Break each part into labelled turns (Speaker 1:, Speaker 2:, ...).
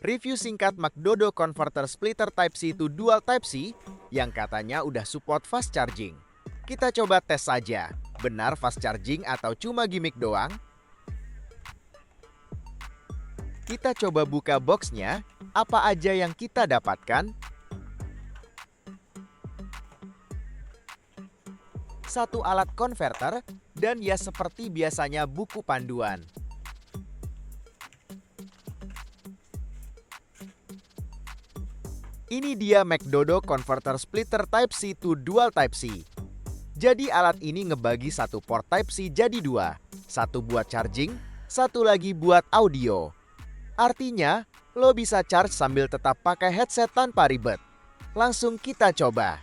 Speaker 1: Review singkat McDodo Converter Splitter Type-C to Dual Type-C yang katanya udah support fast charging. Kita coba tes saja, benar fast charging atau cuma gimmick doang? Kita coba buka boxnya, apa aja yang kita dapatkan? Satu alat konverter, dan ya seperti biasanya buku panduan. Ini dia McDodo Converter Splitter Type-C to Dual Type-C. Jadi alat ini ngebagi satu port Type-C jadi dua. Satu buat charging, satu lagi buat audio. Artinya, lo bisa charge sambil tetap pakai headset tanpa ribet. Langsung kita coba.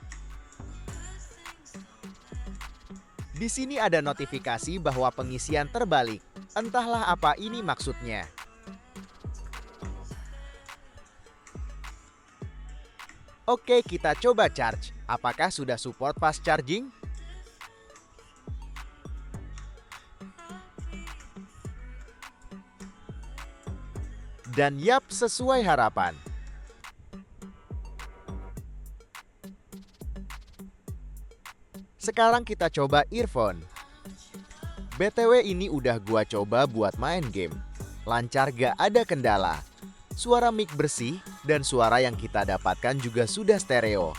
Speaker 1: Di sini ada notifikasi bahwa pengisian terbalik. Entahlah apa ini maksudnya. Oke, kita coba charge. Apakah sudah support fast charging? Dan yap, sesuai harapan. Sekarang kita coba earphone. BTW ini udah gua coba buat main game. Lancar, gak ada kendala. Suara mic bersih dan suara yang kita dapatkan juga sudah stereo.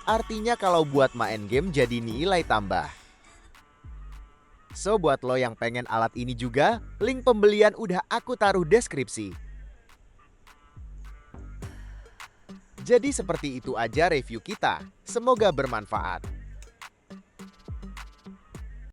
Speaker 1: Artinya kalau buat main game jadi nilai tambah. So buat lo yang pengen alat ini juga, link pembelian udah aku taruh deskripsi. Jadi seperti itu aja review kita. Semoga bermanfaat.